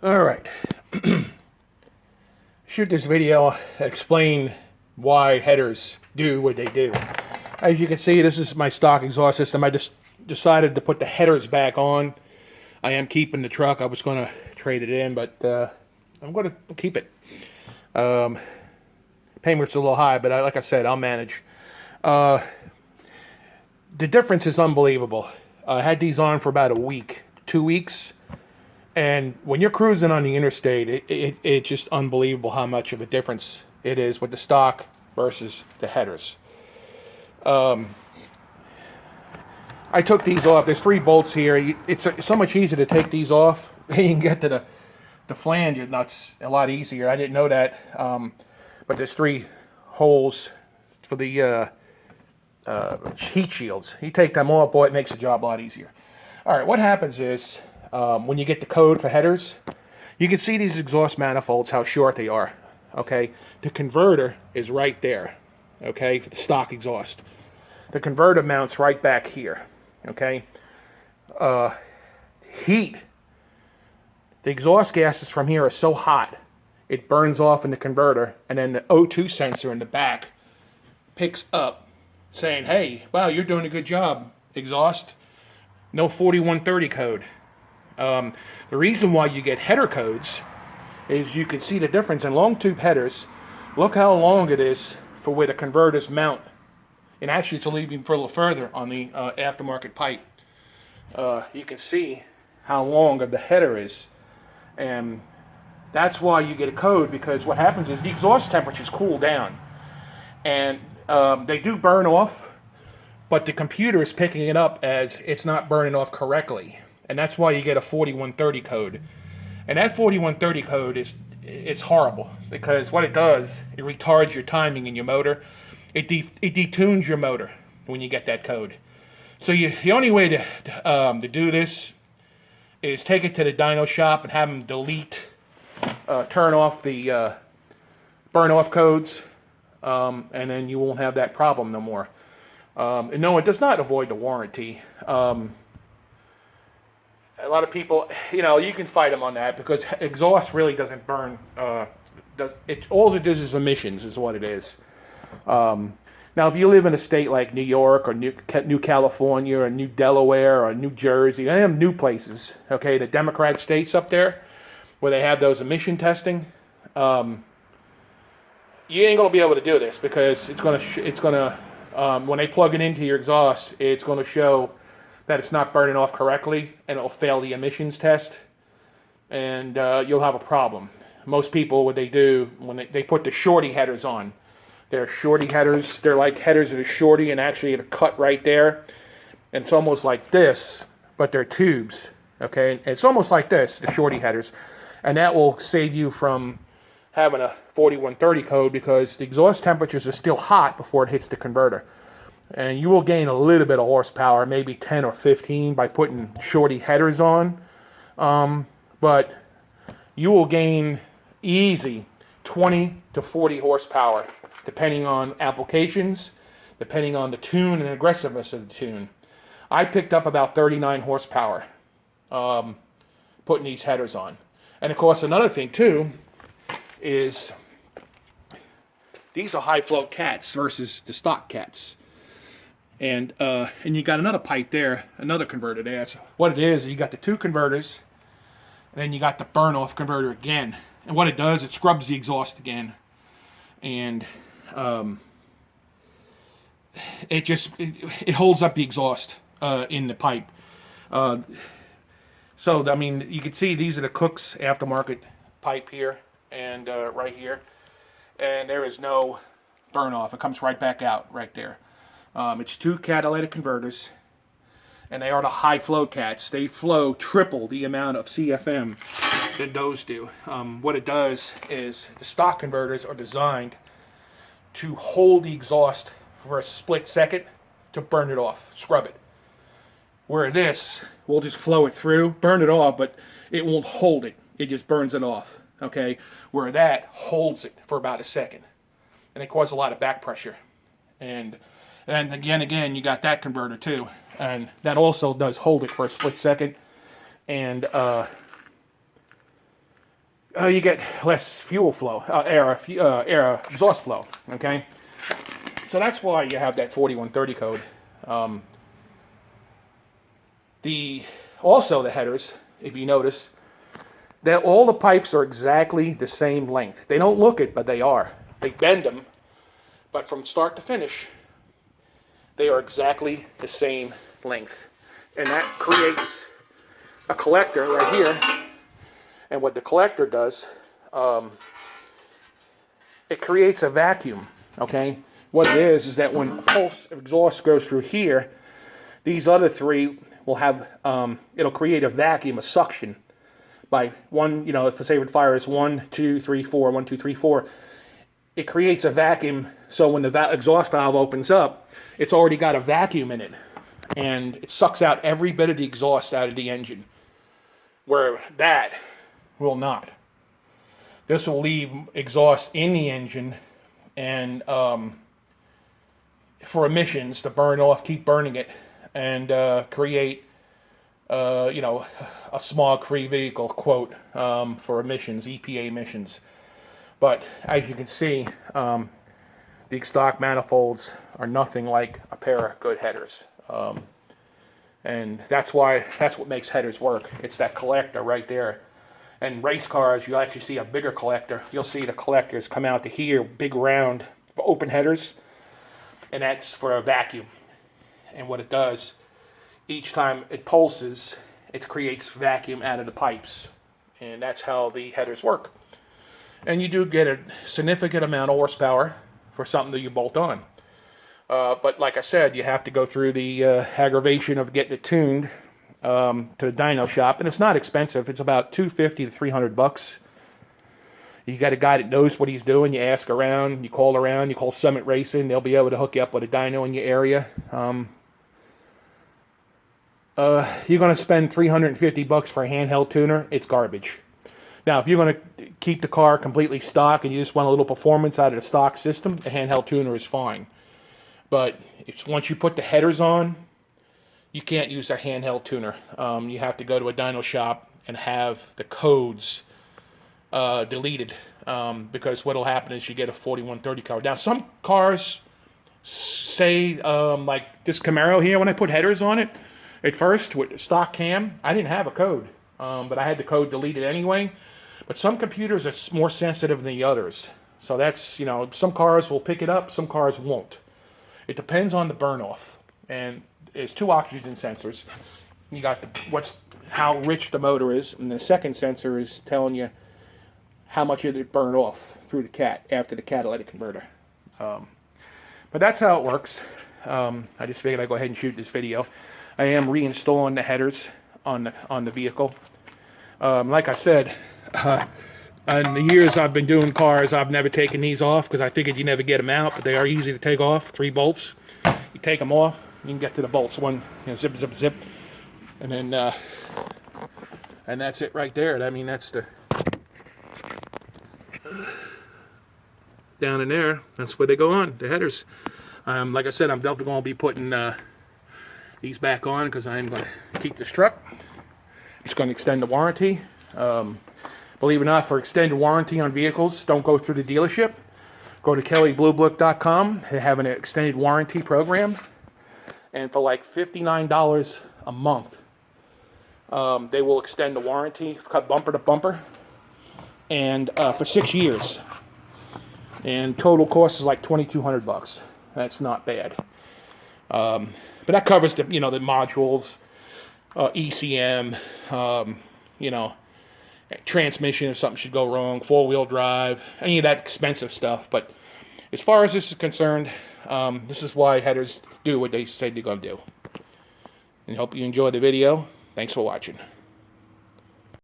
All right. Shoot this video, explain why headers do what they do. As you can see, this is my stock exhaust system. I just decided to put the headers back on. I am keeping the truck. I was going to trade it in, but I'm going to keep it. Payment's a little high, but like I said, I'll manage. The difference is unbelievable. I had these on for about a week, 2 weeks. And when you're cruising on the interstate, it's just unbelievable how much of a difference it is with the stock versus the headers. I took these off. There's 3 bolts here. It's so much easier to take these off. You can get to the flange nuts a lot easier. I didn't know that. But there's 3 holes for the heat shields. You take them off, boy, it makes the job a lot easier. All right, what happens is, when you get the code for headers, you can see these exhaust manifolds, how short they are, okay? The converter is right there, okay, for the stock exhaust. The converter mounts right back here, okay? Heat. The exhaust gases from here are so hot, it burns off in the converter, and then the O2 sensor in the back picks up, saying, hey, wow, you're doing a good job, exhaust. No 4130 code. The reason why you get header codes is you can see the difference in long tube headers. Look how long it is for where the converters mount. And actually it's even a little further on the aftermarket pipe. You can see how long of the header is. And that's why you get a code, because what happens is the exhaust temperatures cool down. And they do burn off, but the computer is picking it up as it's not burning off correctly. And that's why you get a 4130 code. And that 4130 code it's horrible, because what it does, it retards your timing in your motor. It detunes your motor when you get that code. So the only way to do this is take it to the dyno shop and have them turn off the burn off codes, and then you won't have that problem no more. And no, it does not avoid the warranty. A lot of people, you can fight them on that, because exhaust really doesn't burn. All it does is emissions, is what it is. Now, if you live in a state like New York or New California or New Delaware or New Jersey, I have new places, okay, the Democrat states up there, where they have those emission testing, you ain't gonna be able to do this, because it's gonna when they plug it into your exhaust, it's gonna show that it's not burning off correctly, and it'll fail the emissions test, and you'll have a problem. Most people, what they do when they put the shorty headers on, they're shorty headers. They're like headers that are shorty and actually a cut right there, and it's almost like this, but they're tubes. Okay, and it's almost like this, the shorty headers, and that will save you from having a 4130 code, because the exhaust temperatures are still hot before it hits the converter. And you will gain a little bit of horsepower, maybe 10 or 15, by putting shorty headers on. But you will gain easy 20 to 40 horsepower, depending on applications, depending on the tune and aggressiveness of the tune. I picked up about 39 horsepower putting these headers on. And of course, another thing too is these are high flow cats versus the stock cats. And you got another pipe there, another converter there. So what it is, you got the 2 converters, and then you got the burn off converter again. And what it does, it scrubs the exhaust again, and it holds up the exhaust in the pipe. So I mean, you can see these are the Cook's aftermarket pipe here and right here, and there is no burn off. It comes right back out right there. It's 2 catalytic converters, and they are the high flow cats. They flow triple the amount of CFM that those do. What it does is the stock converters are designed to hold the exhaust for a split second to burn it off, scrub it. Where this will just flow it through, burn it off, but it won't hold it. It just burns it off, okay? Where that holds it for about a second. And it causes a lot of back pressure. And again, you got that converter too, and that also does hold it for a split second. And you get less fuel flow, air exhaust flow. Okay, so that's why you have that 4130 code. Also the headers, if you notice, that all the pipes are exactly the same length. They don't look it, but they are. They bend them, but from start to finish, they are exactly the same length. And that creates a collector right here. And what the collector does, it creates a vacuum, okay? What it is that when a pulse of exhaust goes through here, these other three will have, it'll create a vacuum, a suction. By one, you know, if the say it fires 1, 2, 3, 4, 1, 2, 3, 4, it creates a vacuum. So when the exhaust valve opens up, it's already got a vacuum in it, and it sucks out every bit of the exhaust out of the engine. Where that will not. This will leave exhaust in the engine, and for emissions to burn off, keep burning it, and create. You know, a smog-free vehicle, quote, for emissions, EPA emissions. But as you can see, the stock manifolds are nothing like a pair of good headers. And that's what makes headers work. It's that collector right there. And race cars, you'll actually see a bigger collector. You'll see the collectors come out to here, big round, open headers. And that's for a vacuum. And what it does, each time it pulses, it creates vacuum out of the pipes. And that's how the headers work. And you do get a significant amount of horsepower for something that you bolt on. But like I said, you have to go through the aggravation of getting it tuned to the dyno shop. And it's not expensive. It's about $250 to $300. You got a guy that knows what he's doing. You ask around, you call Summit Racing. They'll be able to hook you up with a dyno in your area. You're going to spend $350 for a handheld tuner. It's garbage. Now, if you're going to keep the car completely stock and you just want a little performance out of the stock system, the handheld tuner is fine. But once you put the headers on, you can't use a handheld tuner. You have to go to a dyno shop and have the codes deleted, because what will happen is you get a 4130 car. Now, some cars say, like this Camaro here, when I put headers on it, at first, with stock cam, I didn't have a code, but I had the code deleted anyway. But some computers are more sensitive than the others. So that's, you know, some cars will pick it up, some cars won't. It depends on the burn-off. And there's two oxygen sensors. You got how rich the motor is, and the second sensor is telling you how much it burned off through the after the catalytic converter. But that's how it works. I just figured I'd go ahead and shoot this video. I am reinstalling the headers on the vehicle. Like I said, in the years I've been doing cars, I've never taken these off because I figured you never get them out, but they are easy to take off. 3 bolts. You take them off, you can get to the bolts. One, you know, zip, zip, zip, and then and that's it right there. I mean, that's the down in there. That's where they go on, the headers. Like I said, I'm definitely going to be putting these back on because I'm going to keep this truck. It's going to extend the warranty. Believe it or not, for extended warranty on vehicles, don't go through the dealership. Go to kellybluebook.com. They have an extended warranty program. And for like $59 a month, they will extend the warranty, cut bumper to bumper, and for 6 years. And total cost is like $2,200. That's not bad. But that covers the, you know, the modules, ECM, you know, transmission if something should go wrong, 4-wheel drive, any of that expensive stuff. But as far as this is concerned, this is why headers do what they say they're going to do. And hope you enjoyed the video. Thanks for watching.